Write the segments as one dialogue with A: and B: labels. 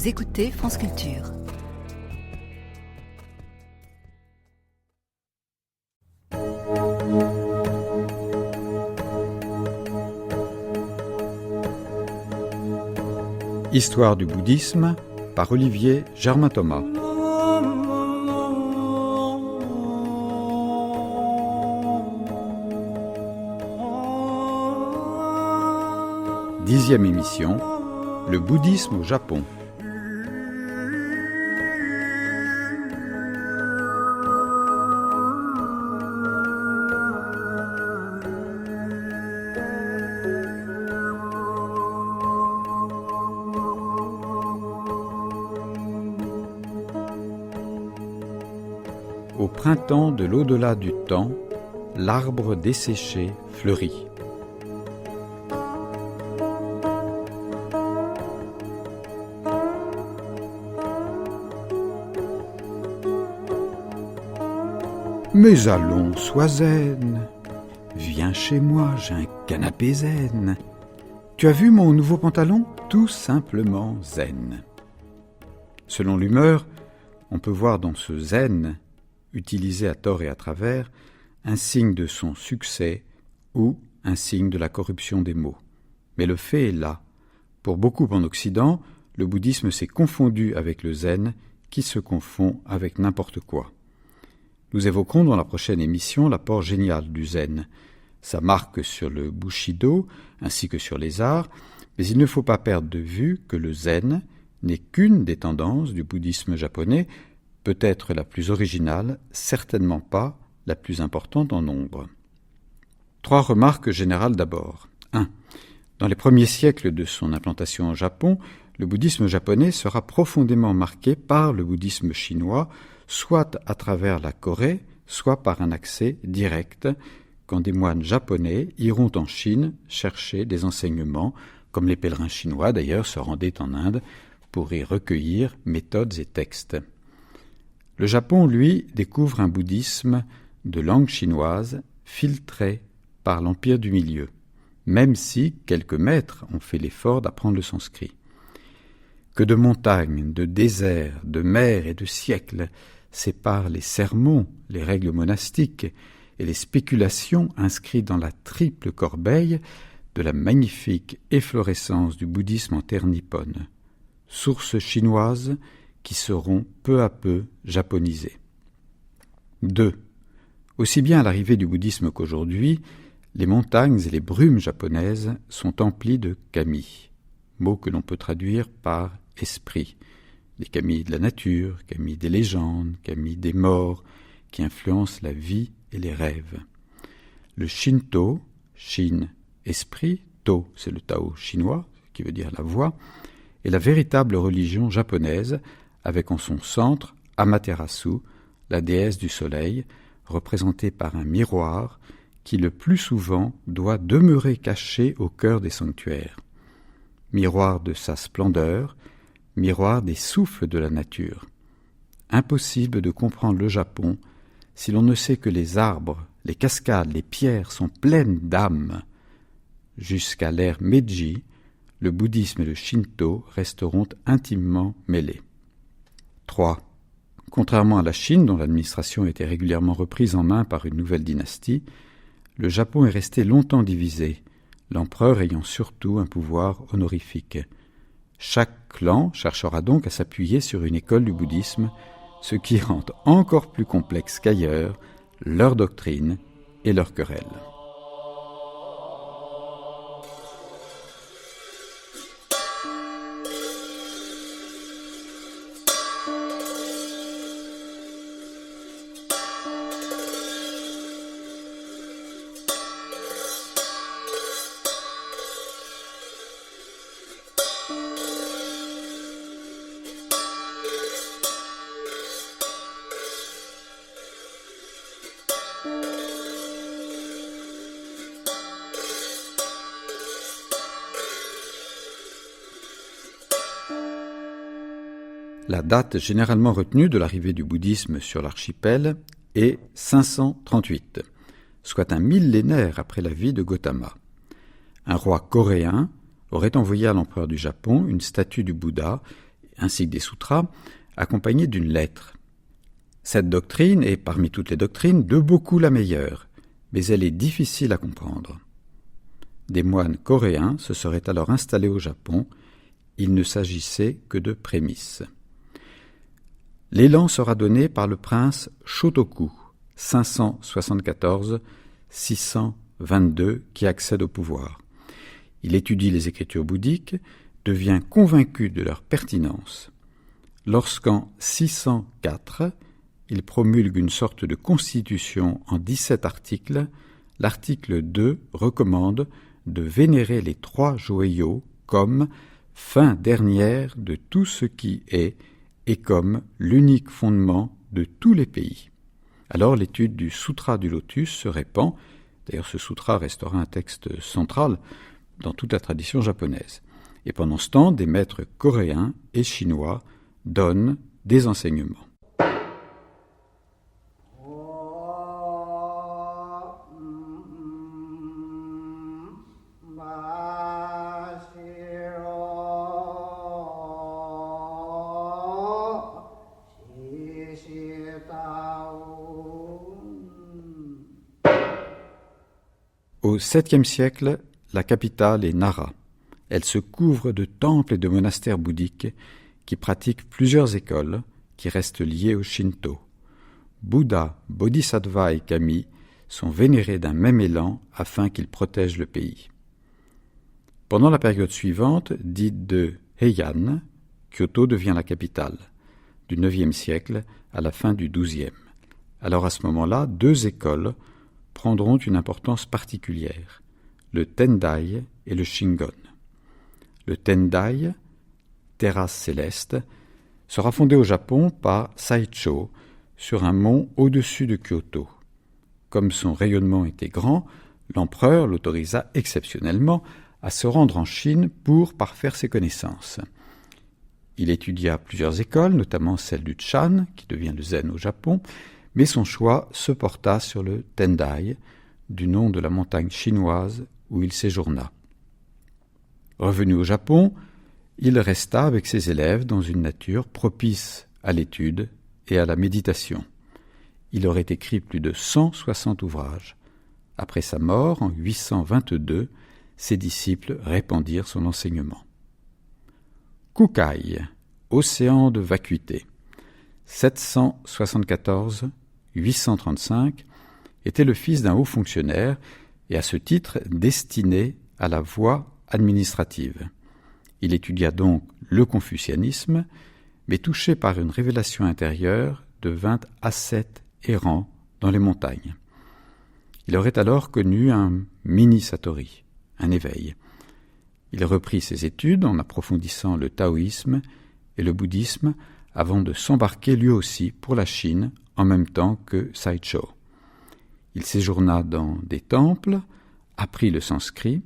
A: Vous écoutez France Culture.
B: Histoire du bouddhisme par Olivier Germain-Thomas. Dixième émission, le bouddhisme au Japon. Au printemps de l'au-delà du temps, l'arbre desséché fleurit. Mais allons, sois zen. Viens chez moi, j'ai un canapé zen. Tu as vu mon nouveau pantalon ? Tout simplement zen. Selon l'humeur, on peut voir dans ce zen, utilisé à tort et à travers, un signe de son succès ou un signe de la corruption des mots. Mais le fait est là. Pour beaucoup en Occident, le bouddhisme s'est confondu avec le zen, qui se confond avec n'importe quoi. Nous évoquerons dans la prochaine émission l'apport génial du zen, sa marque sur le bushido ainsi que sur les arts, mais il ne faut pas perdre de vue que le zen n'est qu'une des tendances du bouddhisme japonais, peut-être la plus originale, certainement pas la plus importante en nombre. 3 remarques générales d'abord. 1. Dans les premiers siècles de son implantation au Japon, le bouddhisme japonais sera profondément marqué par le bouddhisme chinois, soit à travers la Corée, soit par un accès direct, quand des moines japonais iront en Chine chercher des enseignements, comme les pèlerins chinois d'ailleurs se rendaient en Inde pour y recueillir méthodes et textes. Le Japon, lui, découvre un bouddhisme de langue chinoise filtré par l'Empire du Milieu, même si quelques maîtres ont fait l'effort d'apprendre le sanskrit. Que de montagnes, de déserts, de mers et de siècles séparent les sermons, les règles monastiques et les spéculations inscrites dans la triple corbeille de la magnifique efflorescence du bouddhisme en terre nippone, sources chinoises qui seront peu à peu japonisées. 2. Aussi bien à l'arrivée du bouddhisme qu'aujourd'hui, les montagnes et les brumes japonaises sont emplies de kami, mot que l'on peut traduire par esprit. Les kami de la nature, kami des légendes, kami des morts, qui influencent la vie et les rêves. Le Shinto, Shin, esprit, To, c'est le Tao chinois, qui veut dire la voix, est la véritable religion japonaise, avec en son centre Amaterasu, la déesse du soleil, représentée par un miroir qui le plus souvent doit demeurer caché au cœur des sanctuaires. Miroir de sa splendeur, miroir des souffles de la nature. Impossible de comprendre le Japon si l'on ne sait que les arbres, les cascades, les pierres sont pleines d'âme. Jusqu'à l'ère Meiji, le bouddhisme et le Shinto resteront intimement mêlés. 3. Contrairement à la Chine, dont l'administration était régulièrement reprise en main par une nouvelle dynastie, le Japon est resté longtemps divisé, l'empereur ayant surtout un pouvoir honorifique. Chaque clan cherchera donc à s'appuyer sur une école du bouddhisme, ce qui rend encore plus complexe qu'ailleurs leur doctrine et leurs querelles. La date généralement retenue de l'arrivée du bouddhisme sur l'archipel est 538, soit un millénaire après la vie de Gautama. Un roi coréen aurait envoyé à l'empereur du Japon une statue du Bouddha ainsi que des sutras, accompagnés d'une lettre. Cette doctrine est, parmi toutes les doctrines, de beaucoup la meilleure, mais elle est difficile à comprendre. Des moines coréens se seraient alors installés au Japon. Il ne s'agissait que de prémices. L'élan sera donné par le prince Shotoku, 574-622, qui accède au pouvoir. Il étudie les écritures bouddhiques, devient convaincu de leur pertinence. Lorsqu'en 604, il promulgue une sorte de constitution en 17 articles, l'article 2 recommande de vénérer les 3 joyaux comme fin dernière de tout ce qui est et comme l'unique fondement de tous les pays. Alors l'étude du Sutra du Lotus se répand. D'ailleurs, ce sutra restera un texte central dans toute la tradition japonaise. Et pendant ce temps, des maîtres coréens et chinois donnent des enseignements. Au 7e siècle, la capitale est Nara. Elle se couvre de temples et de monastères bouddhiques qui pratiquent plusieurs écoles qui restent liées au Shinto. Bouddha, Bodhisattva et Kami sont vénérés d'un même élan afin qu'ils protègent le pays. Pendant la période suivante, dite de Heian, Kyoto devient la capitale, du 9e siècle à la fin du 12e. Alors à ce moment-là, 2 écoles prendront une importance particulière, le Tendai et le Shingon. Le Tendai, terrasse céleste, sera fondé au Japon par Saicho sur un mont au-dessus de Kyoto. Comme son rayonnement était grand, l'empereur l'autorisa exceptionnellement à se rendre en Chine pour parfaire ses connaissances. Il étudia plusieurs écoles, notamment celle du Chan, qui devient le Zen au Japon, mais son choix se porta sur le Tendai, du nom de la montagne chinoise où il séjourna. Revenu au Japon, il resta avec ses élèves dans une nature propice à l'étude et à la méditation. Il aurait écrit plus de 160 ouvrages. Après sa mort, en 822, ses disciples répandirent son enseignement. Kukai, océan de vacuité, 774-835, était le fils d'un haut fonctionnaire et à ce titre destiné à la voie administrative. Il étudia donc le confucianisme, mais touché par une révélation intérieure, devint ascète errant dans les montagnes. Il aurait alors connu un mini-satori, un éveil. Il reprit ses études en approfondissant le taoïsme et le bouddhisme avant de s'embarquer lui aussi pour la Chine en même temps que Saicho. Il séjourna dans des temples, apprit le sanskrit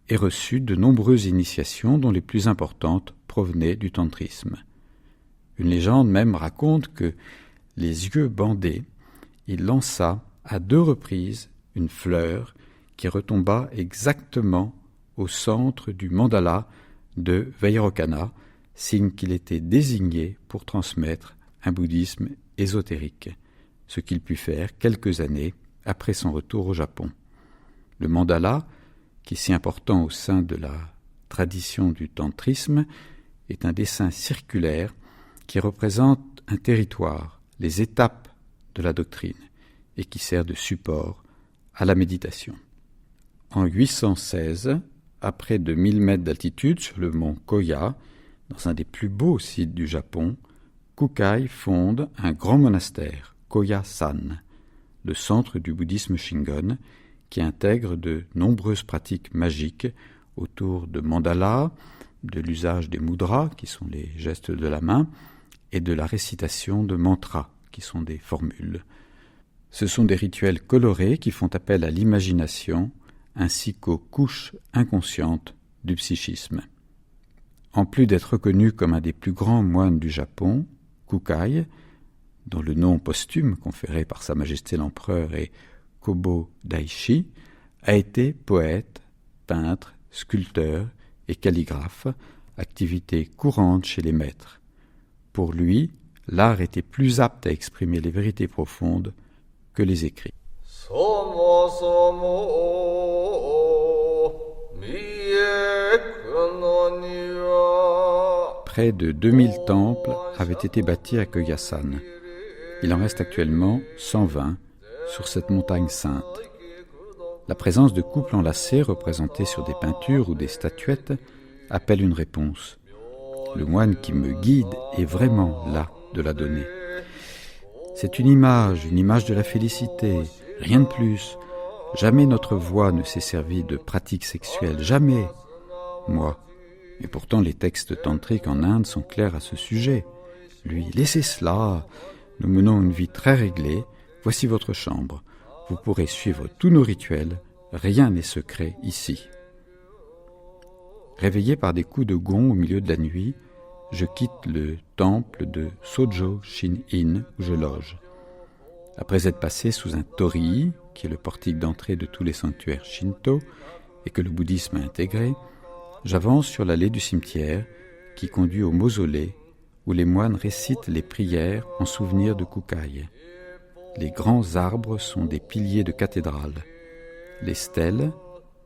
B: et reçut de nombreuses initiations dont les plus importantes provenaient du tantrisme. Une légende même raconte que, les yeux bandés, il lança à 2 reprises une fleur qui retomba exactement au centre du mandala de Vairocana, signe qu'il était désigné pour transmettre un bouddhisme ésotérique, ce qu'il put faire quelques années après son retour au Japon. Le mandala, qui est si important au sein de la tradition du tantrisme, est un dessin circulaire qui représente un territoire, les étapes de la doctrine, et qui sert de support à la méditation. En 816, à près de 1000 mètres d'altitude sur le mont Koya, dans un des plus beaux sites du Japon, Kukai fonde un grand monastère, Koya-san, le centre du bouddhisme Shingon, qui intègre de nombreuses pratiques magiques autour de mandalas, de l'usage des mudras, qui sont les gestes de la main, et de la récitation de mantras, qui sont des formules. Ce sont des rituels colorés qui font appel à l'imagination, ainsi qu'aux couches inconscientes du psychisme. En plus d'être reconnu comme un des plus grands moines du Japon, Kukai, dont le nom posthume conféré par Sa Majesté l'Empereur est Kobo Daishi, a été poète, peintre, sculpteur et calligraphe, activité courante chez les maîtres. Pour lui, l'art était plus apte à exprimer les vérités profondes que les écrits. Près de 2000 temples avaient été bâtis à Kyoyasan. Il en reste actuellement 120 sur cette montagne sainte. La présence de couples enlacés représentés sur des peintures ou des statuettes appelle une réponse. Le moine qui me guide est vraiment là de la donner. C'est une image de la félicité, rien de plus. Jamais notre voix ne s'est servie de pratiques sexuelles, jamais. Moi. Et pourtant les textes tantriques en Inde sont clairs à ce sujet. Lui, laissez cela. Nous menons une vie très réglée. Voici votre chambre. Vous pourrez suivre tous nos rituels. Rien n'est secret ici. Réveillé par des coups de gong au milieu de la nuit, je quitte le temple de Sojo Shin-in où je loge. Après être passé sous un torii, qui est le portique d'entrée de tous les sanctuaires shinto et que le bouddhisme a intégré, j'avance sur l'allée du cimetière qui conduit au mausolée où les moines récitent les prières en souvenir de Kukai. Les grands arbres sont des piliers de cathédrale. Les stèles,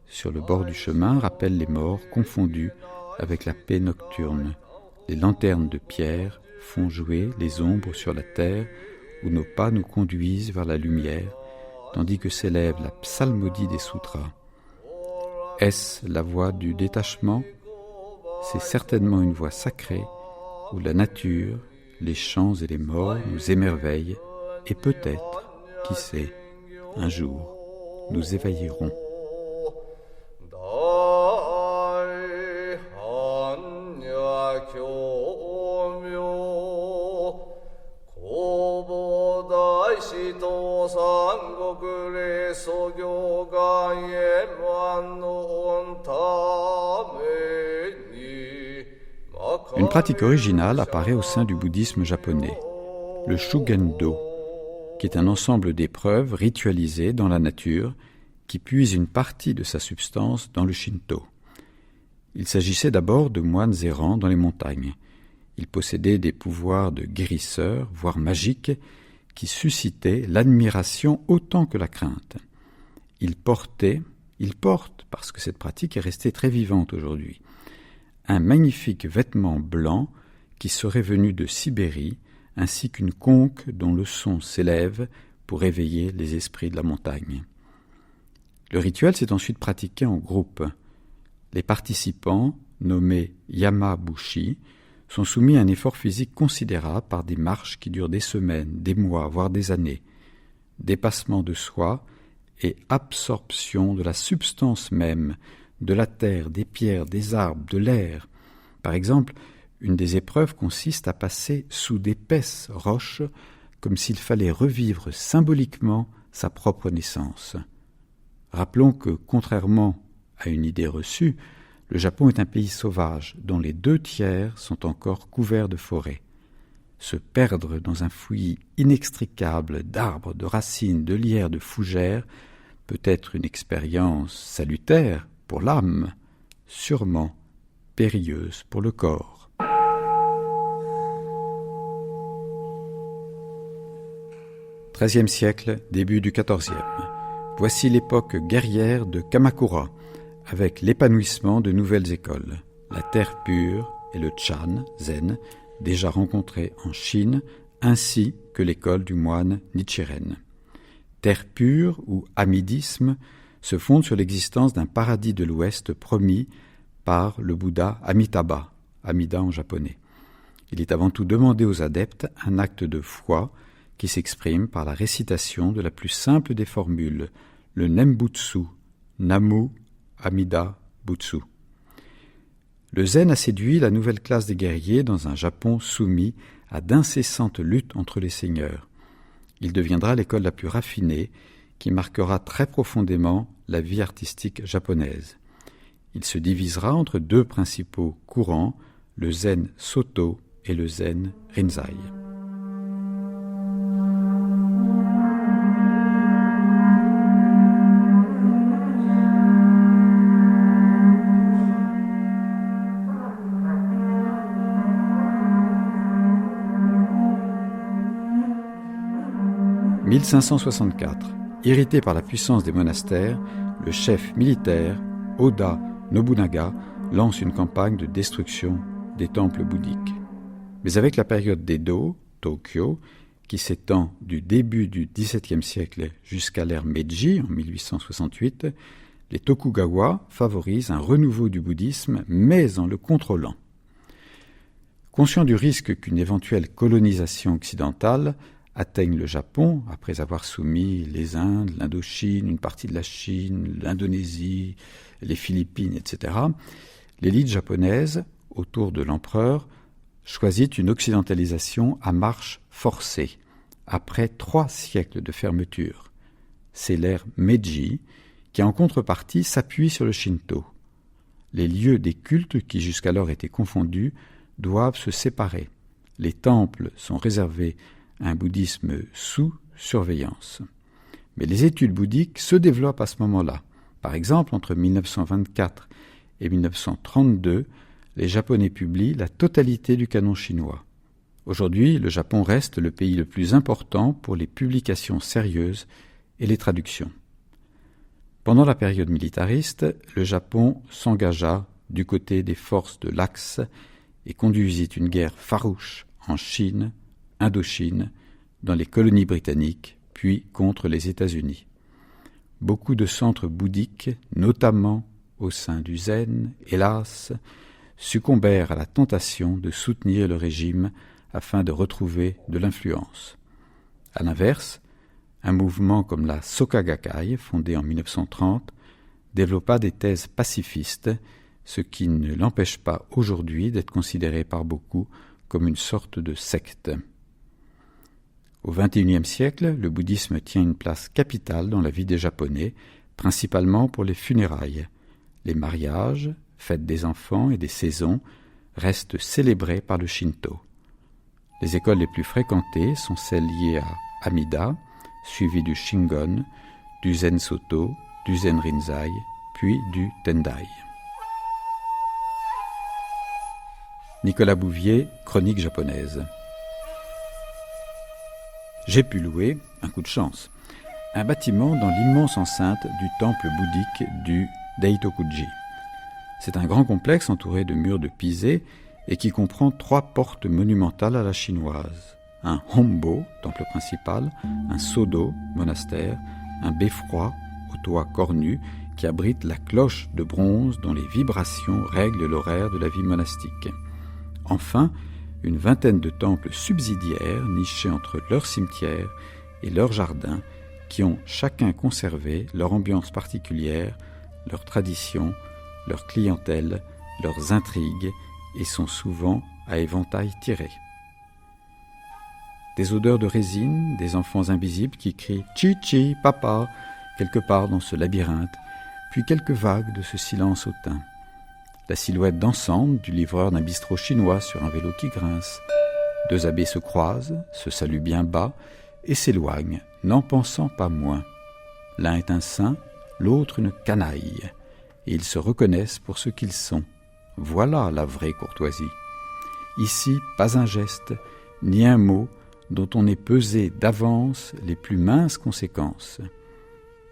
B: sur le bord du chemin, rappellent les morts confondus avec la paix nocturne. Les lanternes de pierre font jouer les ombres sur la terre où nos pas nous conduisent vers la lumière, tandis que s'élève la psalmodie des sutras. Est-ce la voie du détachement ? C'est certainement une voie sacrée où la nature, les champs et les morts nous émerveillent et peut-être, qui sait, un jour, nous éveillerons. Une pratique originale apparaît au sein du bouddhisme japonais, le Shugendo, qui est un ensemble d'épreuves ritualisées dans la nature qui puise une partie de sa substance dans le Shinto. Il s'agissait d'abord de moines errants dans les montagnes. Ils possédaient des pouvoirs de guérisseurs, voire magiques, qui suscitaient l'admiration autant que la crainte. Ils portent, parce que cette pratique est restée très vivante aujourd'hui, un magnifique vêtement blanc qui serait venu de Sibérie, ainsi qu'une conque dont le son s'élève pour éveiller les esprits de la montagne. Le rituel s'est ensuite pratiqué en groupe. Les participants, nommés Yamabushi, sont soumis à un effort physique considérable par des marches qui durent des semaines, des mois, voire des années. Dépassement de soi et absorption de la substance même, de la terre, des pierres, des arbres, de l'air. Par exemple, une des épreuves consiste à passer sous d'épaisses roches, comme s'il fallait revivre symboliquement sa propre naissance. Rappelons que, contrairement à une idée reçue, le Japon est un pays sauvage dont les 2/3 sont encore couverts de forêts. Se perdre dans un fouillis inextricable d'arbres, de racines, de lierres, de fougères peut être une expérience salutaire pour l'âme, sûrement périlleuse pour le corps. XIIIe siècle, début du XIVe. Voici l'époque guerrière de Kamakura, avec l'épanouissement de nouvelles écoles, la terre pure et le Chan, zen, déjà rencontrés en Chine, ainsi que l'école du moine Nichiren. Terre pure ou amidisme se fonde sur l'existence d'un paradis de l'Ouest promis par le Bouddha Amitabha, Amida en japonais. Il est avant tout demandé aux adeptes un acte de foi qui s'exprime par la récitation de la plus simple des formules, le Nembutsu, Namu Amida Butsu. Le zen a séduit la nouvelle classe des guerriers dans un Japon soumis à d'incessantes luttes entre les seigneurs. Il deviendra l'école la plus raffinée qui marquera très profondément la vie artistique japonaise. Il se divisera entre deux principaux courants, le zen Soto et le zen Rinzai. 1564. Irrité par la puissance des monastères, le chef militaire, Oda Nobunaga, lance une campagne de destruction des temples bouddhiques. Mais avec la période d'Edo, Tokyo, qui s'étend du début du XVIIe siècle jusqu'à l'ère Meiji en 1868, les Tokugawa favorisent un renouveau du bouddhisme, mais en le contrôlant. Conscient du risque qu'une éventuelle colonisation occidentale atteigne le Japon, après avoir soumis les Indes, l'Indochine, une partie de la Chine, l'Indonésie, les Philippines, etc., l'élite japonaise, autour de l'empereur, choisit une occidentalisation à marche forcée, après 3 siècles de fermeture. C'est l'ère Meiji, qui en contrepartie s'appuie sur le Shinto. Les lieux des cultes qui jusqu'alors étaient confondus doivent se séparer. Les temples sont réservés à un bouddhisme sous surveillance. Mais les études bouddhiques se développent à ce moment-là. Par exemple, entre 1924 et 1932, les Japonais publient la totalité du canon chinois. Aujourd'hui, le Japon reste le pays le plus important pour les publications sérieuses et les traductions. Pendant la période militariste, le Japon s'engagea du côté des forces de l'Axe et conduisit une guerre farouche en Chine, Indochine, dans les colonies britanniques, puis contre les États-Unis. Beaucoup de centres bouddhiques, notamment au sein du Zen, hélas, succombèrent à la tentation de soutenir le régime afin de retrouver de l'influence. À l'inverse, un mouvement comme la Soka Gakkai, fondé en 1930, développa des thèses pacifistes, ce qui ne l'empêche pas aujourd'hui d'être considéré par beaucoup comme une sorte de secte. Au XXIe siècle, le bouddhisme tient une place capitale dans la vie des Japonais, principalement pour les funérailles. Les mariages, fêtes des enfants et des saisons restent célébrés par le Shinto. Les écoles les plus fréquentées sont celles liées à Amida, suivies du Shingon, du Zen Soto, du Zen Rinzai, puis du Tendai. Nicolas Bouvier, Chronique japonaise. J'ai pu louer, un coup de chance, un bâtiment dans l'immense enceinte du temple bouddhique du Daitokuji. C'est un grand complexe entouré de murs de pisé et qui comprend 3 portes monumentales à la chinoise. Un Hombo, temple principal, un Sodo, monastère, un beffroi au toit cornu qui abrite la cloche de bronze dont les vibrations règlent l'horaire de la vie monastique. Enfin, une vingtaine de temples subsidiaires nichés entre leur cimetière et leur jardin qui ont chacun conservé leur ambiance particulière, leurs traditions, leur clientèle, leurs intrigues et sont souvent à éventail tiré. Des odeurs de résine, des enfants invisibles qui crient « Chi-chi, papa » quelque part dans ce labyrinthe, puis quelques vagues de ce silence hautain. La silhouette dansante du livreur d'un bistrot chinois sur un vélo qui grince. 2 abbés se croisent, se saluent bien bas et s'éloignent, n'en pensant pas moins. L'un est un saint, l'autre une canaille, et ils se reconnaissent pour ce qu'ils sont. Voilà la vraie courtoisie. Ici, pas un geste, ni un mot dont on ait pesé d'avance les plus minces conséquences.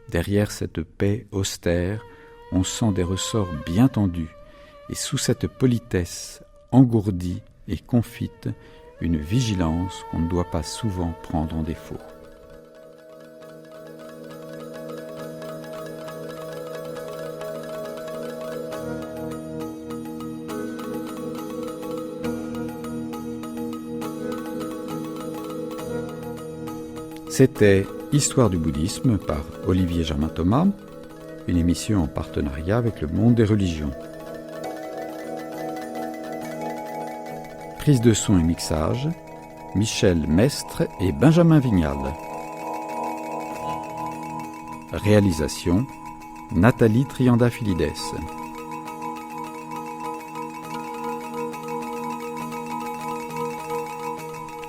B: Derrière cette paix austère, on sent des ressorts bien tendus, et sous cette politesse engourdie et confite, une vigilance qu'on ne doit pas souvent prendre en défaut. C'était Histoire du bouddhisme par Olivier Germain-Thomas, une émission en partenariat avec le Monde des religions. Prise de son et mixage, Michel Mestre et Benjamin Vignal. Réalisation, Nathalie Triandafilides.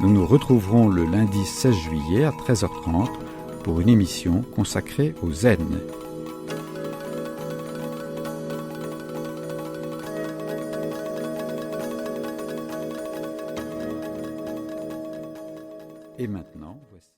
B: Nous nous retrouverons le lundi 16 juillet à 13h30 pour une émission consacrée au zen. Et maintenant, voici...